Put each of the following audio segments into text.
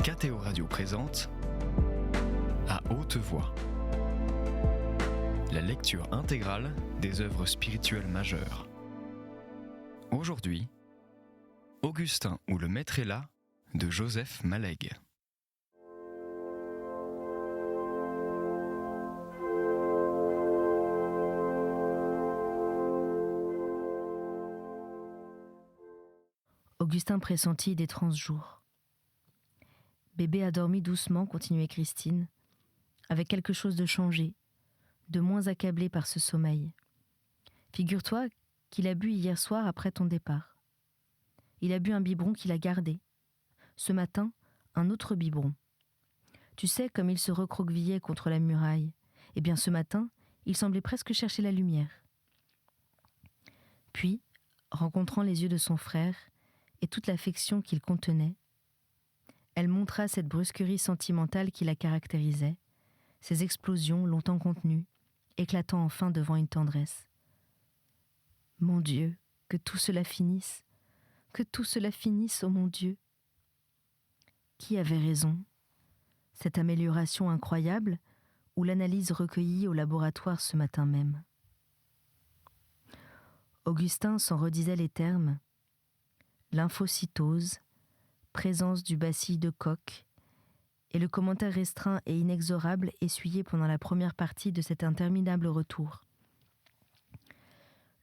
KTO Radio présente À haute voix, la lecture intégrale des œuvres spirituelles majeures. Aujourd'hui, Augustin ou le Maître est là de Joseph Malègue. Augustin pressentit d'étranges jours. Bébé a dormi doucement, continuait Christine, avec quelque chose de changé, de moins accablé par ce sommeil. Figure-toi qu'il a bu hier soir après ton départ. Il a bu un biberon qu'il a gardé. Ce matin, un autre biberon. Tu sais comme il se recroquevillait contre la muraille. Eh bien ce matin, il semblait presque chercher la lumière. Puis, rencontrant les yeux de son frère et toute l'affection qu'il contenait, elle montra cette brusquerie sentimentale qui la caractérisait, ces explosions longtemps contenues, éclatant enfin devant une tendresse. Mon Dieu, que tout cela finisse, oh mon Dieu. Qui avait raison? Cette amélioration incroyable ou l'analyse recueillie au laboratoire ce matin même? Augustin s'en redisait les termes: lymphocytose, présence du bacille de Koch, et le commentaire restreint et inexorable essuyé pendant la première partie de cet interminable retour.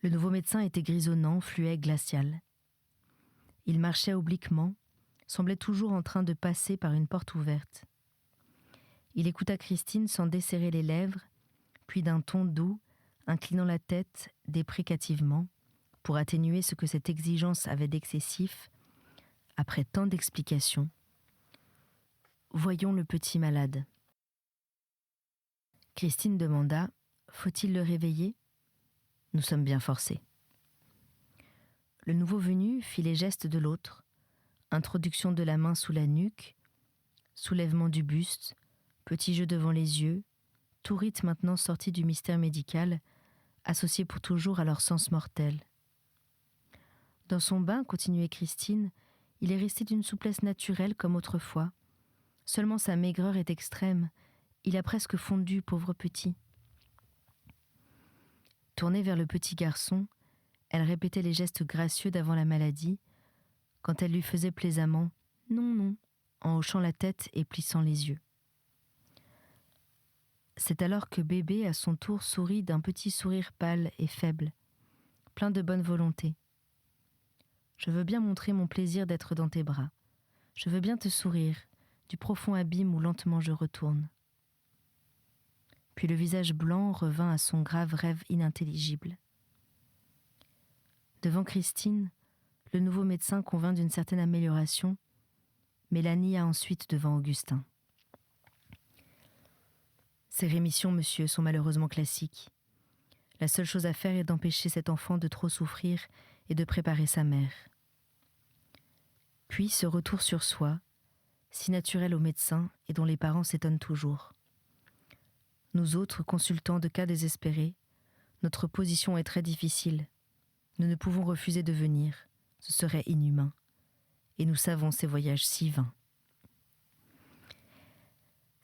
Le nouveau médecin était grisonnant, fluet, glacial. Il marchait obliquement, semblait toujours en train de passer par une porte ouverte. Il écouta Christine sans desserrer les lèvres, puis d'un ton doux, inclinant la tête déprécativement, pour atténuer ce que cette exigence avait d'excessif, après tant d'explications. Voyons le petit malade. Christine demanda: faut-il le réveiller? Nous sommes bien forcés. Le nouveau venu fit les gestes de l'autre, introduction de la main sous la nuque, soulèvement du buste, petit jeu devant les yeux, tout rite maintenant sorti du mystère médical, associé pour toujours à leur sens mortel. Dans son bain, continuait Christine, il est resté d'une souplesse naturelle comme autrefois. Seulement sa maigreur est extrême, il a presque fondu, pauvre petit. Tournée vers le petit garçon, elle répétait les gestes gracieux d'avant la maladie, quand elle lui faisait plaisamment « non, non », en hochant la tête et plissant les yeux. C'est alors que bébé, à son tour, sourit d'un petit sourire pâle et faible, plein de bonne volonté. Je veux bien montrer mon plaisir d'être dans tes bras. Je veux bien te sourire, du profond abîme où lentement je retourne. Puis le visage blanc revint à son grave rêve inintelligible. Devant Christine, le nouveau médecin convint d'une certaine amélioration, mais la nia ensuite devant Augustin. Ces rémissions, monsieur, sont malheureusement classiques. La seule chose à faire est d'empêcher cet enfant de trop souffrir et de préparer sa mère. Puis ce retour sur soi, si naturel aux médecins et dont les parents s'étonnent toujours. Nous autres, consultants de cas désespérés, notre position est très difficile. Nous ne pouvons refuser de venir, ce serait inhumain. Et nous savons ces voyages si vains.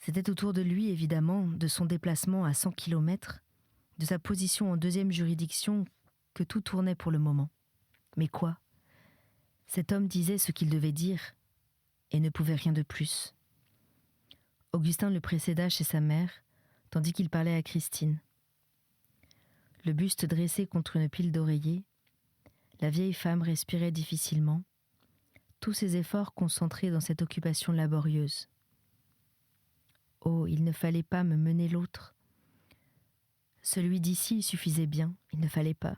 C'était autour de lui, évidemment, de son déplacement à 100 kilomètres, de sa position en deuxième juridiction, que tout tournait pour le moment. Mais quoi? Cet homme disait ce qu'il devait dire, et ne pouvait rien de plus. Augustin le précéda chez sa mère, tandis qu'il parlait à Christine. Le buste dressé contre une pile d'oreillers, la vieille femme respirait difficilement, tous ses efforts concentrés dans cette occupation laborieuse. Oh, il ne fallait pas me mener l'autre. Celui d'ici suffisait bien, il ne fallait pas.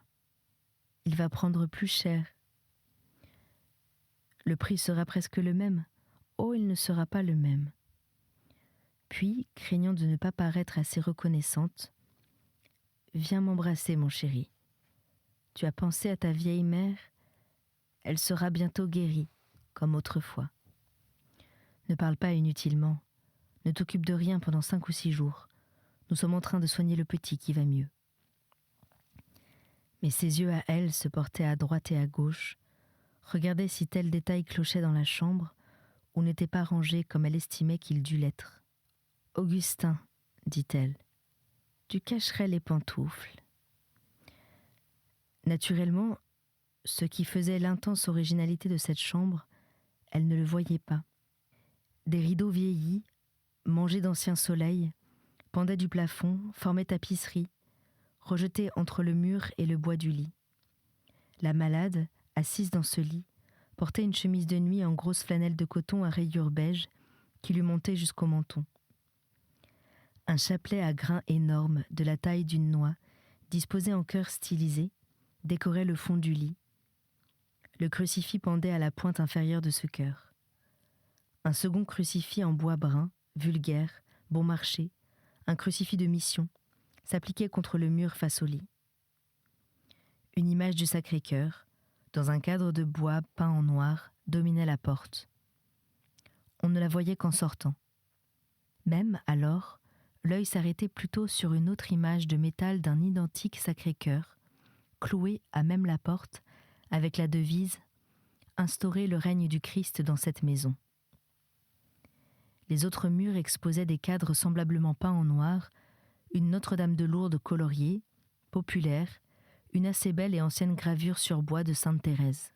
Il va prendre plus cher. Le prix sera presque le même. Oh, il ne sera pas le même. Puis, craignant de ne pas paraître assez reconnaissante, « Viens m'embrasser, mon chéri. Tu as pensé à ta vieille mère? Elle sera bientôt guérie, comme autrefois. Ne parle pas inutilement. Ne t'occupe de rien pendant 5 ou 6 jours. Nous sommes en train de soigner le petit qui va mieux. » Mais ses yeux à elle se portaient à droite et à gauche, regardaient si tel détail clochait dans la chambre, ou n'était pas rangé comme elle estimait qu'il dût l'être. « Augustin, dit-elle, tu cacherais les pantoufles. » Naturellement, ce qui faisait l'intense originalité de cette chambre, elle ne le voyait pas. Des rideaux vieillis, mangés d'anciens soleils, pendaient du plafond, formaient tapisserie, rejetés entre le mur et le bois du lit. La malade, assise dans ce lit, portait une chemise de nuit en grosse flanelle de coton à rayures beige qui lui montait jusqu'au menton. Un chapelet à grains énormes de la taille d'une noix, disposé en cœur stylisé, décorait le fond du lit. Le crucifix pendait à la pointe inférieure de ce cœur. Un second crucifix en bois brun, vulgaire, bon marché, un crucifix de mission, s'appliquait contre le mur face au lit. Une image du Sacré-Cœur, dans un cadre de bois peint en noir, dominait la porte. On ne la voyait qu'en sortant. Même, alors, l'œil s'arrêtait plutôt sur une autre image de métal d'un identique Sacré-Cœur, clouée à même la porte, avec la devise « Instaurer le règne du Christ dans cette maison ». Les autres murs exposaient des cadres semblablement peints en noir, une Notre-Dame de Lourdes coloriée, populaire, une assez belle et ancienne gravure sur bois de Sainte Thérèse.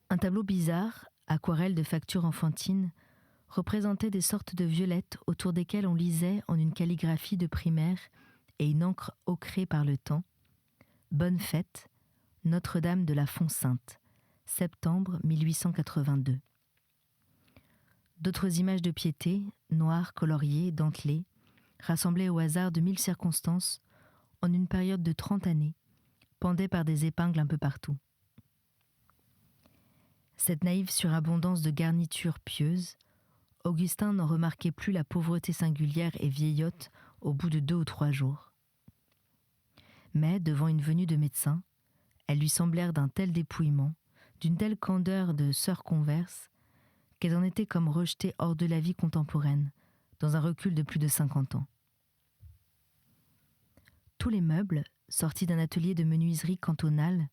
Un tableau bizarre, aquarelle de facture enfantine, représentait des sortes de violettes autour desquelles on lisait en une calligraphie de primaire et une encre ocrée par le temps « Bonne fête, Notre-Dame de la Font-Sainte, septembre 1882 ». D'autres images de piété, noires, coloriées, dentelées, rassemblées au hasard de 1000 circonstances, en une période de 30 années, pendaient par des épingles un peu partout. Cette naïve surabondance de garnitures pieuses, Augustin n'en remarquait plus la pauvreté singulière et vieillotte au bout de 2 ou 3 jours. Mais, devant une venue de médecins, elles lui semblèrent d'un tel dépouillement, d'une telle candeur de sœurs converses, qu'elles en étaient comme rejetées hors de la vie contemporaine, dans un recul de plus de 50 ans. Tous les meubles, sortis d'un atelier de menuiserie cantonale,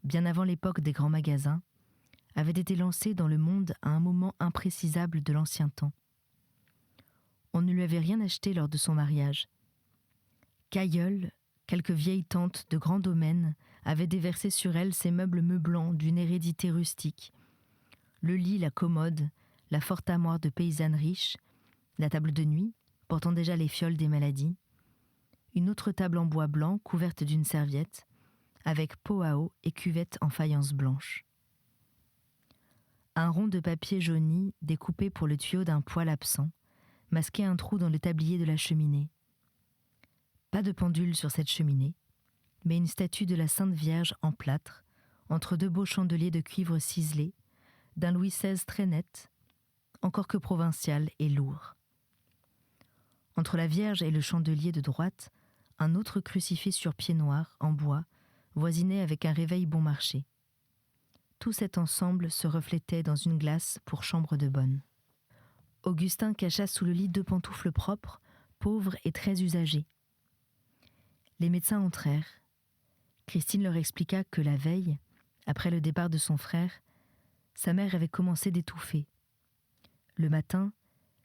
bien avant l'époque des grands magasins, avaient été lancés dans le monde à un moment imprécisable de l'ancien temps. On ne lui avait rien acheté lors de son mariage. Qu'aïeules, quelques vieilles tantes de grands domaines avaient déversé sur elle ces meubles meublants d'une hérédité rustique. Le lit, la commode, la forte armoire de paysanne riche, la table de nuit, portant déjà les fioles des maladies, une autre table en bois blanc couverte d'une serviette, avec pot à eau et cuvette en faïence blanche. Un rond de papier jauni découpé pour le tuyau d'un poêle absent, masquait un trou dans le tablier de la cheminée. Pas de pendule sur cette cheminée, mais une statue de la Sainte Vierge en plâtre, entre 2 beaux chandeliers de cuivre ciselé, d'un Louis XVI très net, encore que provincial et lourd. Entre la Vierge et le chandelier de droite, un autre crucifix sur pied noir, en bois, voisinait avec un réveil bon marché. Tout cet ensemble se reflétait dans une glace pour chambre de bonne. Augustin cacha sous le lit 2 pantoufles propres, pauvres et très usagées. Les médecins entrèrent. Christine leur expliqua que la veille, après le départ de son frère, sa mère avait commencé d'étouffer. Le matin,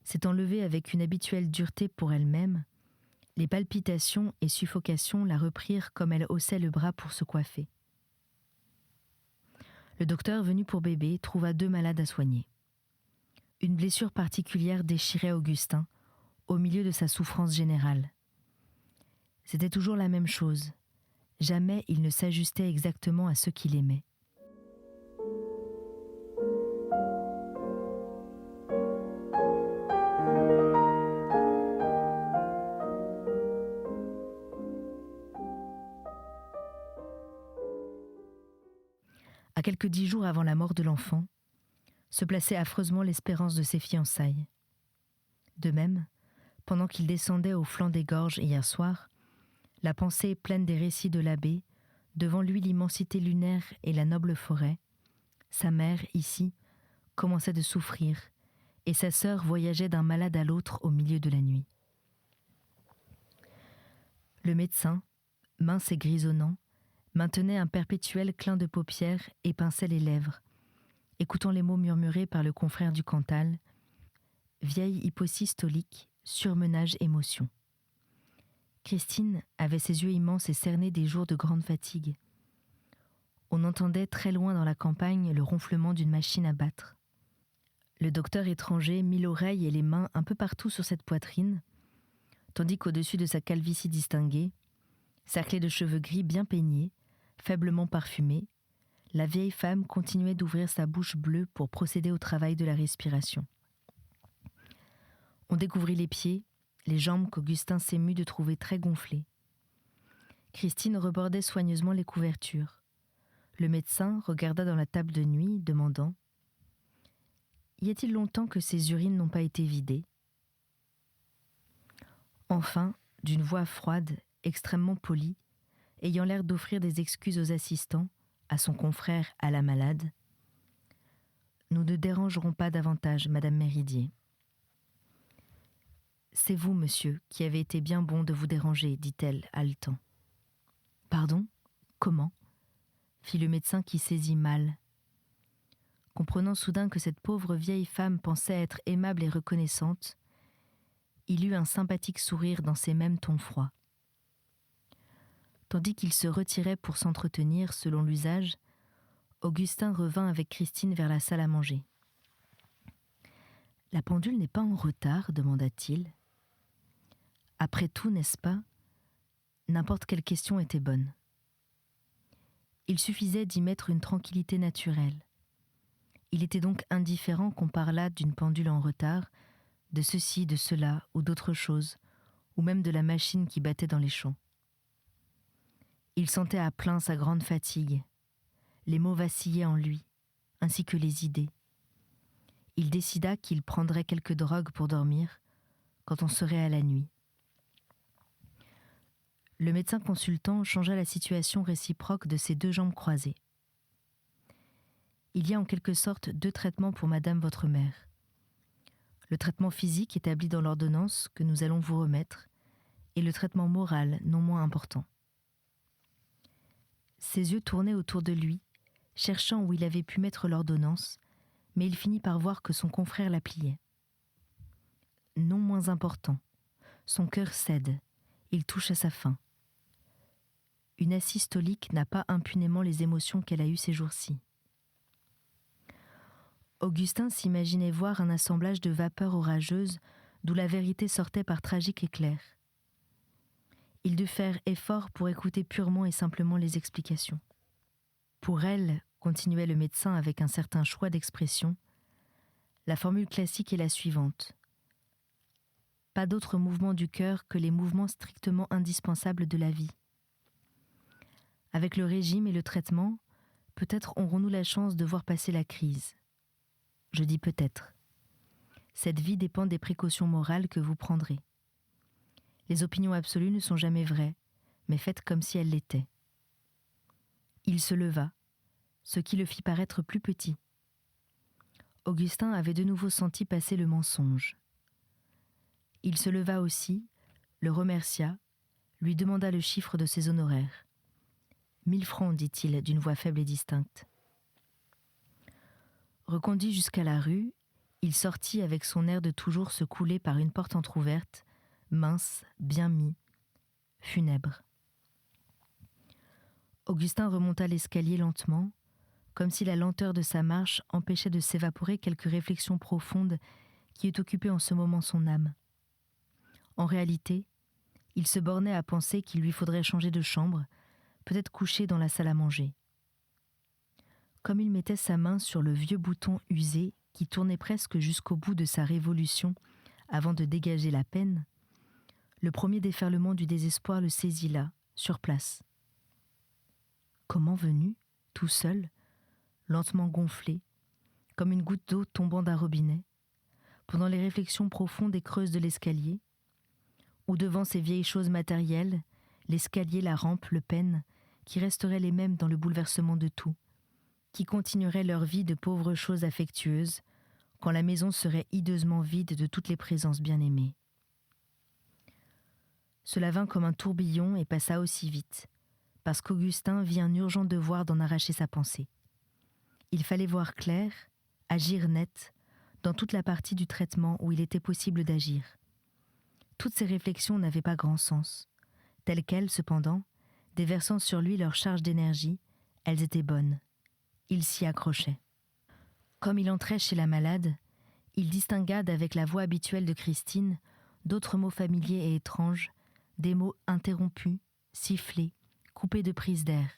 s'étant levée avec une habituelle dureté pour elle-même, les palpitations et suffocations la reprirent comme elle haussait le bras pour se coiffer. Le docteur venu pour bébé trouva 2 malades à soigner. Une blessure particulière déchirait Augustin, au milieu de sa souffrance générale. C'était toujours la même chose. Jamais il ne s'ajustait exactement à ce qu'il aimait. À quelques 10 jours avant la mort de l'enfant, se plaçait affreusement l'espérance de ses fiançailles. De même, pendant qu'il descendait au flanc des gorges hier soir, la pensée pleine des récits de l'abbé, devant lui l'immensité lunaire et la noble forêt, sa mère, ici, commençait de souffrir, et sa sœur voyageait d'un malade à l'autre au milieu de la nuit. Le médecin, mince et grisonnant, maintenait un perpétuel clin de paupières et pinçait les lèvres, écoutant les mots murmurés par le confrère du Cantal, vieille hyposystolique, surmenage émotion. Christine avait ses yeux immenses et cernés des jours de grande fatigue. On entendait très loin dans la campagne le ronflement d'une machine à battre. Le docteur étranger mit l'oreille et les mains un peu partout sur cette poitrine, tandis qu'au-dessus de sa calvitie distinguée, cerclée de cheveux gris bien peignés, faiblement parfumés, la vieille femme continuait d'ouvrir sa bouche bleue pour procéder au travail de la respiration. On découvrit les pieds, les jambes qu'Augustin s'émut de trouver très gonflées. Christine rebordait soigneusement les couvertures. Le médecin regarda dans la table de nuit, demandant « Y a-t-il longtemps que ces urines n'ont pas été vidées ?» Enfin, d'une voix froide, extrêmement polie, ayant l'air d'offrir des excuses aux assistants, à son confrère, à la malade, « Nous ne dérangerons pas davantage, Madame Méridier. »« C'est vous, monsieur, qui avez été bien bon de vous déranger, dit-elle, haletant. »« Pardon ? Comment ?» fit le médecin qui saisit mal. Comprenant soudain que cette pauvre vieille femme pensait être aimable et reconnaissante, il eut un sympathique sourire dans ces mêmes tons froids. Tandis qu'il se retirait pour s'entretenir, selon l'usage, Augustin revint avec Christine vers la salle à manger. « La pendule n'est pas en retard ?» demanda-t-il. Après tout, n'est-ce pas ? N'importe quelle question était bonne. Il suffisait d'y mettre une tranquillité naturelle. Il était donc indifférent qu'on parlât d'une pendule en retard, de ceci, de cela, ou d'autre chose, ou même de la machine qui battait dans les champs. Il sentait à plein sa grande fatigue. Les mots vacillaient en lui, ainsi que les idées. Il décida qu'il prendrait quelques drogues pour dormir, quand on serait à la nuit. Le médecin consultant changea la situation réciproque de ses deux jambes croisées. Il y a en quelque sorte deux traitements pour madame votre mère. Le traitement physique établi dans l'ordonnance que nous allons vous remettre et le traitement moral non moins important. Ses yeux tournaient autour de lui, cherchant où il avait pu mettre l'ordonnance, mais il finit par voir que son confrère la pliait. Non moins important, son cœur cède, il touche à sa fin. Une asystolique n'a pas impunément les émotions qu'elle a eues ces jours-ci. Augustin s'imaginait voir un assemblage de vapeurs orageuses d'où la vérité sortait par tragiques éclairs. Il dut faire effort pour écouter purement et simplement les explications. Pour elle, continuait le médecin avec un certain choix d'expression, la formule classique est la suivante. Pas d'autre mouvement du cœur que les mouvements strictement indispensables de la vie. Avec le régime et le traitement, peut-être aurons-nous la chance de voir passer la crise. Je dis peut-être. Cette vie dépend des précautions morales que vous prendrez. Les opinions absolues ne sont jamais vraies, mais faites comme si elles l'étaient. Il se leva, ce qui le fit paraître plus petit. Augustin avait de nouveau senti passer le mensonge. Il se leva aussi, le remercia, lui demanda le chiffre de ses honoraires. 1000 francs, dit-il d'une voix faible et distincte. Reconduit jusqu'à la rue, il sortit avec son air de toujours se couler par une porte entr'ouverte, mince, bien mis, funèbre. Augustin remonta l'escalier lentement, comme si la lenteur de sa marche empêchait de s'évaporer quelque réflexion profonde qui eût occupé en ce moment son âme. En réalité, il se bornait à penser qu'il lui faudrait changer de chambre, peut-être coucher dans la salle à manger. Comme il mettait sa main sur le vieux bouton usé qui tournait presque jusqu'au bout de sa révolution avant de dégager la peine, le premier déferlement du désespoir le saisit là, sur place. Comment venu, tout seul, lentement gonflé, comme une goutte d'eau tombant d'un robinet, pendant les réflexions profondes et creuses de l'escalier, ou devant ces vieilles choses matérielles, l'escalier, la rampe, le pêne, qui resteraient les mêmes dans le bouleversement de tout, qui continueraient leur vie de pauvres choses affectueuses, quand la maison serait hideusement vide de toutes les présences bien-aimées. Cela vint comme un tourbillon et passa aussi vite, parce qu'Augustin vit un urgent devoir d'en arracher sa pensée. Il fallait voir clair, agir net, dans toute la partie du traitement où il était possible d'agir. Toutes ces réflexions n'avaient pas grand sens. Telles quelles, cependant, déversant sur lui leur charge d'énergie, elles étaient bonnes. Il s'y accrochait. Comme il entrait chez la malade, il distingua d'avec la voix habituelle de Christine d'autres mots familiers et étranges, des mots interrompus, sifflés, coupés de prises d'air.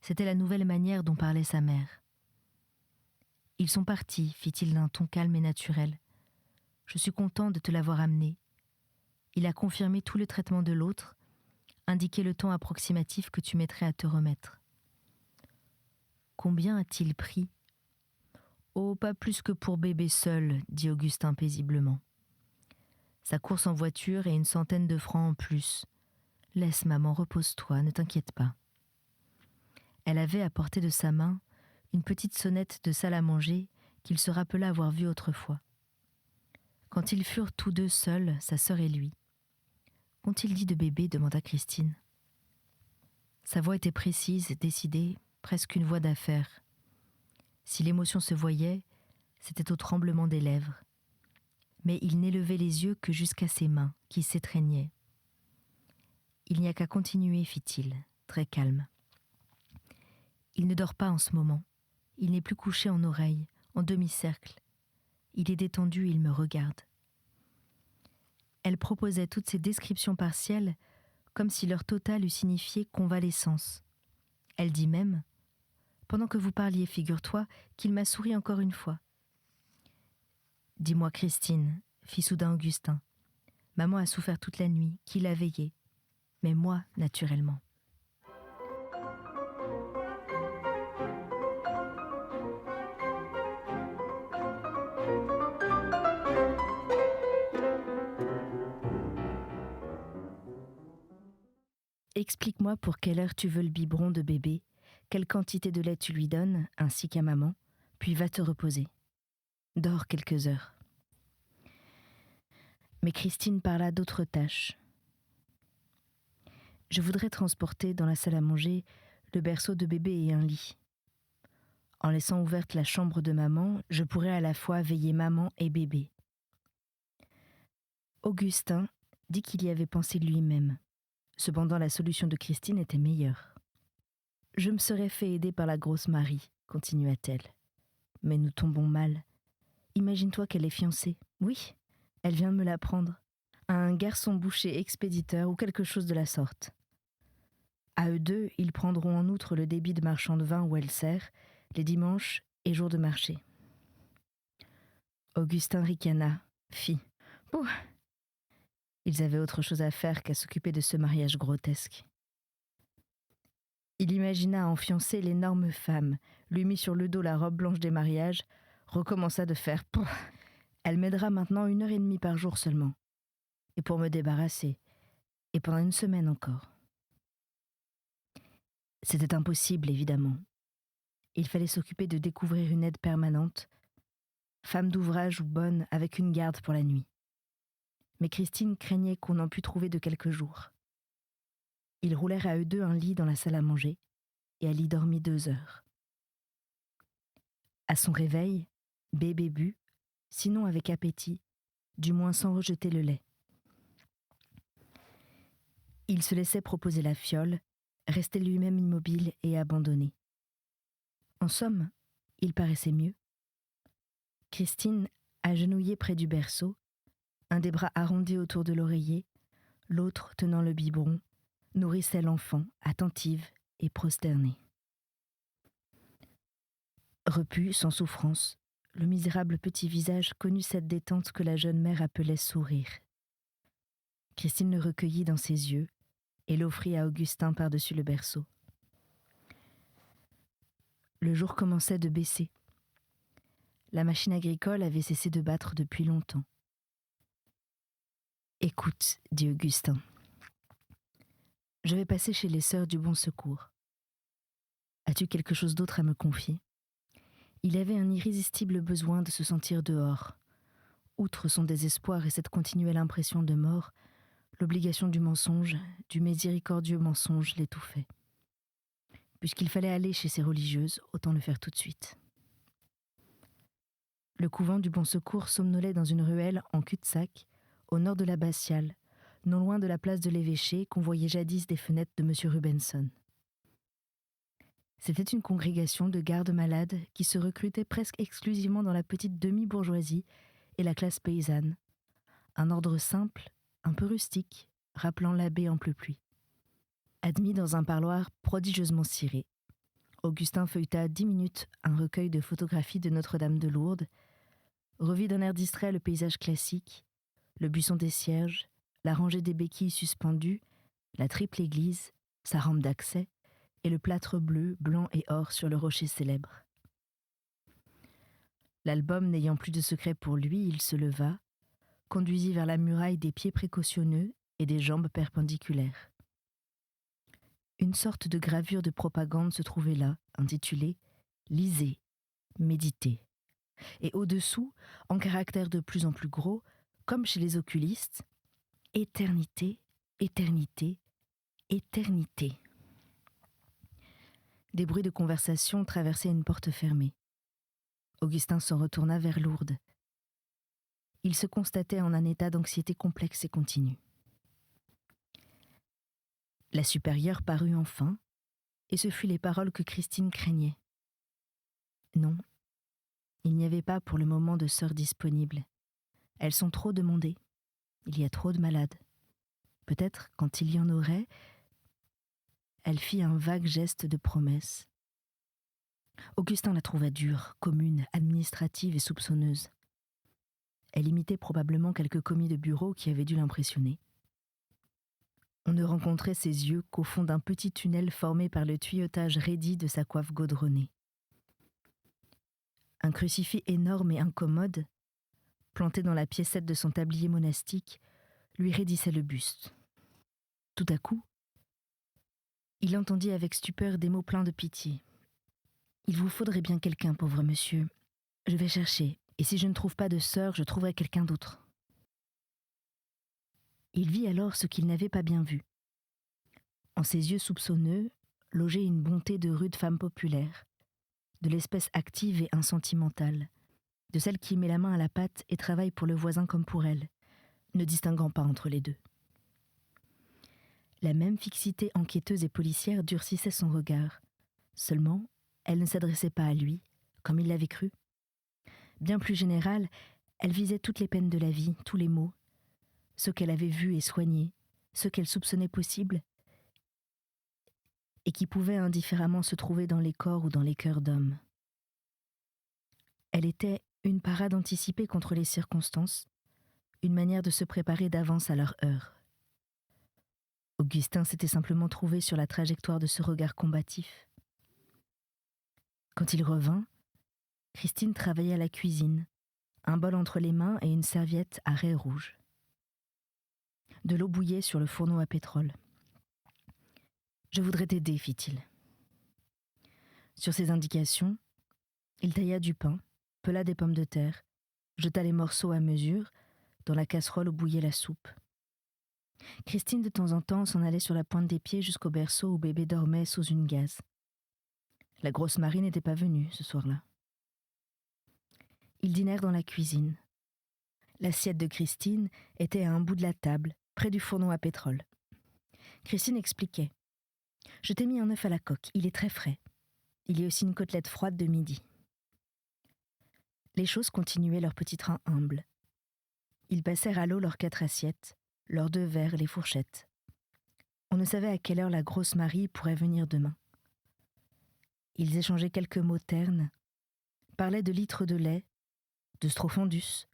C'était la nouvelle manière dont parlait sa mère. « Ils sont partis, fit-il d'un ton calme et naturel. Je suis content de te l'avoir amené. » Il a confirmé tout le traitement de l'autre, indiqué le temps approximatif que tu mettrais à te remettre. « Combien a-t-il pris ?»« Oh, pas plus que pour bébé seul, » dit Augustin paisiblement. « Sa course en voiture et 100 de francs en plus. Laisse, maman, repose-toi, ne t'inquiète pas. » Elle avait à portée de sa main une petite sonnette de salle à manger qu'il se rappela avoir vue autrefois. Quand ils furent tous deux seuls, sa sœur et lui. « Qu'ont-ils dit de bébé ?» demanda Christine. Sa voix était précise, décidée, presque une voix d'affaire. Si l'émotion se voyait, c'était au tremblement des lèvres. Mais il n'élevait les yeux que jusqu'à ses mains, qui s'étreignaient. « Il n'y a qu'à continuer, fit-il, très calme. Il ne dort pas en ce moment. Il n'est plus couché en oreille, en demi-cercle. Il est détendu, il me regarde. » Elle proposait toutes ces descriptions partielles comme si leur total eût signifié convalescence. Elle dit même « Pendant que vous parliez, figure-toi qu'il m'a souri encore une fois. »« Dis-moi, Christine, » fit soudain Augustin. « Maman a souffert toute la nuit, qui l'a veillée. Mais moi, naturellement. » Explique-moi pour quelle heure tu veux le biberon de bébé, quelle quantité de lait tu lui donnes, ainsi qu'à maman, puis va te reposer. Dors quelques heures. Mais Christine parla d'autres tâches. Je voudrais transporter dans la salle à manger le berceau de bébé et un lit. En laissant ouverte la chambre de maman, je pourrais à la fois veiller maman et bébé. Augustin dit qu'il y avait pensé lui-même. Cependant, la solution de Christine était meilleure. « Je me serais fait aider par la grosse Marie, » continua-t-elle. « Mais nous tombons mal. Imagine-toi qu'elle est fiancée. Oui, elle vient de me l'apprendre. À un garçon boucher expéditeur ou quelque chose de la sorte. À eux deux, ils prendront en outre le débit de marchand de vin où elle sert, les dimanches et jours de marché. » Augustin ricana, fit « Pouh !» Ils avaient autre chose à faire qu'à s'occuper de ce mariage grotesque. Il imagina en fiancée l'énorme femme, lui mit sur le dos la robe blanche des mariages, recommença de faire « Pouh ! Elle m'aidera maintenant 1h30 par jour seulement. Et pour me débarrasser. Et pendant 1 semaine encore. » C'était impossible, évidemment. Il fallait s'occuper de découvrir une aide permanente, femme d'ouvrage ou bonne avec une garde pour la nuit. Mais Christine craignait qu'on n'en pût trouver de quelques jours. Ils roulèrent à eux deux un lit dans la salle à manger, et elle y dormit 2 heures. À son réveil, bébé but, sinon avec appétit, du moins sans rejeter le lait. Il se laissait proposer la fiole, restait lui-même immobile et abandonné. En somme, il paraissait mieux. Christine, agenouillée près du berceau, un des bras arrondis autour de l'oreiller, l'autre tenant le biberon, nourrissait l'enfant, attentive et prosternée. Repu, sans souffrance, le misérable petit visage connut cette détente que la jeune mère appelait sourire. Christine le recueillit dans ses yeux et l'offrit à Augustin par-dessus le berceau. Le jour commençait de baisser. La machine agricole avait cessé de battre depuis longtemps. « Écoute, » dit Augustin. « Je vais passer chez les sœurs du Bon Secours. As-tu quelque chose d'autre à me confier ?» Il avait un irrésistible besoin de se sentir dehors. Outre son désespoir et cette continuelle impression de mort, l'obligation du mensonge, du miséricordieux mensonge l'étouffait. Puisqu'il fallait aller chez ces religieuses, autant le faire tout de suite. Le couvent du Bon Secours somnolait dans une ruelle en cul-de-sac, au nord de l'abbatiale, non loin de la place de l'évêché qu'on voyait jadis des fenêtres de M. Rubenson. C'était une congrégation de gardes malades qui se recrutait presque exclusivement dans la petite demi-bourgeoisie et la classe paysanne. Un ordre simple, un peu rustique, rappelant l'abbé en pluie. Admis dans un parloir prodigieusement ciré, Augustin feuilleta 10 minutes un recueil de photographies de Notre-Dame de Lourdes, revit d'un air distrait le paysage classique, le buisson des cierges, la rangée des béquilles suspendues, la triple église, sa rampe d'accès, et le plâtre bleu, blanc et or sur le rocher célèbre. L'album n'ayant plus de secret pour lui, il se leva, conduisit vers la muraille des pieds précautionneux et des jambes perpendiculaires. Une sorte de gravure de propagande se trouvait là, intitulée « Lisez, méditez ». Et au-dessous, en caractères de plus en plus gros, comme chez les oculistes, « Éternité, éternité, éternité ». Des bruits de conversation traversaient une porte fermée. Augustin s'en retourna vers Lourdes. Il se constatait en un état d'anxiété complexe et continue. La supérieure parut enfin, et ce furent les paroles que Christine craignait. Non, il n'y avait pas pour le moment de sœurs disponibles. Elles sont trop demandées. Il y a trop de malades. Peut-être, quand il y en aurait, elle fit un vague geste de promesse. Augustin la trouva dure, commune, administrative et soupçonneuse. Elle imitait probablement quelques commis de bureau qui avaient dû l'impressionner. On ne rencontrait ses yeux qu'au fond d'un petit tunnel formé par le tuyautage raidi de sa coiffe gaudronnée. Un crucifix énorme et incommode, planté dans la piécette de son tablier monastique, lui raidissait le buste. Tout à coup, il entendit avec stupeur des mots pleins de pitié. « Il vous faudrait bien quelqu'un, pauvre monsieur. Je vais chercher, et si je ne trouve pas de sœur, je trouverai quelqu'un d'autre. » Il vit alors ce qu'il n'avait pas bien vu. En ses yeux soupçonneux, logeait une bonté de rude femme populaire, de l'espèce active et insentimentale, de celle qui met la main à la pâte et travaille pour le voisin comme pour elle, ne distinguant pas entre les deux. La même fixité enquêteuse et policière durcissait son regard. Seulement, elle ne s'adressait pas à lui, comme il l'avait cru. Bien plus générale, elle visait toutes les peines de la vie, tous les maux, ceux qu'elle avait vus et soignés, ceux qu'elle soupçonnait possibles, et qui pouvaient indifféremment se trouver dans les corps ou dans les cœurs d'hommes. Elle était une parade anticipée contre les circonstances, une manière de se préparer d'avance à leur heure. Augustin s'était simplement trouvé sur la trajectoire de ce regard combatif. Quand il revint, Christine travaillait à la cuisine, un bol entre les mains et une serviette à raies rouges. De l'eau bouillait sur le fourneau à pétrole. « Je voudrais t'aider, fit-il. » Sur ses indications, il tailla du pain, pela des pommes de terre, jeta les morceaux à mesure dans la casserole où bouillait la soupe. Christine, de temps en temps, s'en allait sur la pointe des pieds jusqu'au berceau où bébé dormait sous une gaze. La grosse Marie n'était pas venue ce soir-là. Ils dînèrent dans la cuisine. L'assiette de Christine était à un bout de la table, près du fourneau à pétrole. Christine expliquait. « Je t'ai mis un œuf à la coque, il est très frais. Il y a aussi une côtelette froide de midi. » Les choses continuaient leur petit train humble. Ils passèrent à l'eau leurs 4 assiettes, leurs 2 verres, les fourchettes. On ne savait à quelle heure la grosse Marie pourrait venir demain. Ils échangeaient quelques mots ternes, parlaient de litres de lait, de Strophondus,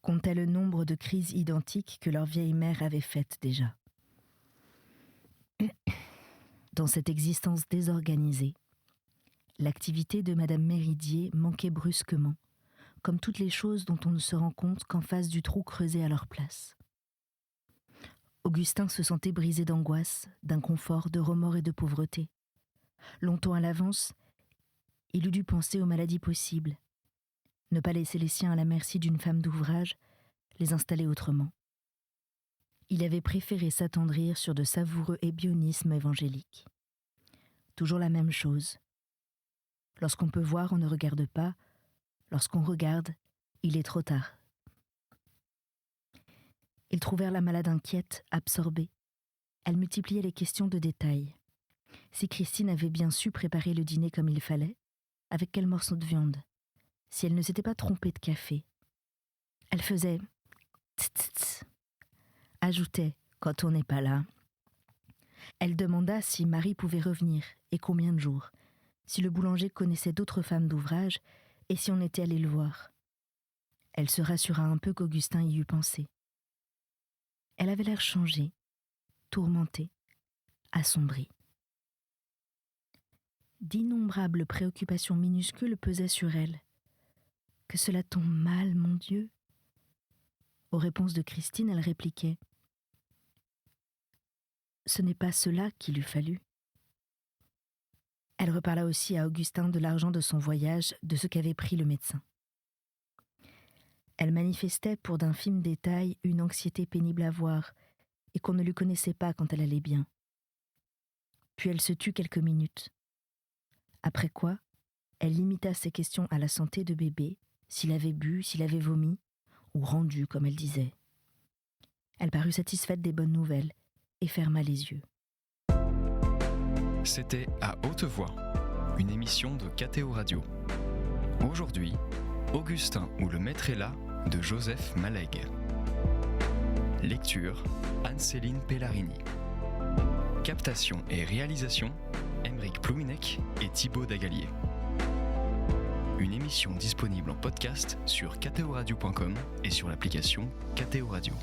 comptaient le nombre de crises identiques que leur vieille mère avait faites déjà. Dans cette existence désorganisée, l'activité de Madame Méridier manquait brusquement, comme toutes les choses dont on ne se rend compte qu'en face du trou creusé à leur place. Augustin se sentait brisé d'angoisse, d'inconfort, de remords et de pauvreté. Longtemps à l'avance, il eût dû penser aux maladies possibles, ne pas laisser les siens à la merci d'une femme d'ouvrage, les installer autrement. Il avait préféré s'attendrir sur de savoureux ébionismes évangéliques. Toujours la même chose. Lorsqu'on peut voir, on ne regarde pas. Lorsqu'on regarde, Il est trop tard. Ils trouvèrent la malade inquiète, absorbée. Elle multipliait les questions de détail. Si Christine avait bien su préparer le dîner comme il fallait, avec quel morceau de viande? Si elle ne s'était pas trompée de café? Elle faisait tss, ajoutait quand on n'est pas là. Elle demanda si Marie pouvait revenir et combien de jours, si le boulanger connaissait d'autres femmes d'ouvrage et si on était allé le voir. Elle se rassura un peu qu'Augustin y eût pensé. Elle avait l'air changée, tourmentée, assombrie. D'innombrables préoccupations minuscules pesaient sur elle. Que cela tombe mal, mon Dieu. Aux réponses de Christine, elle répliquait « Ce n'est pas cela qu'il eût fallu ». Elle reparla aussi à Augustin de l'argent de son voyage, de ce qu'avait pris le médecin. Elle manifestait pour d'infimes détails une anxiété pénible à voir et qu'on ne lui connaissait pas quand elle allait bien. Puis elle se tut quelques minutes. Après quoi, elle limita ses questions à la santé de bébé, s'il avait bu, s'il avait vomi, ou rendu, comme elle disait. Elle parut satisfaite des bonnes nouvelles et ferma les yeux. C'était À haute voix, une émission de KTO Radio. Aujourd'hui, Augustin ou le maître est là de Joseph Malègue. Lecture, Anne-Céline Pellarini. Captation et réalisation, Aymeric Plouinec et Thibaut Dagalier. Une émission disponible en podcast sur ktoradio.com et sur l'application KTO Radio.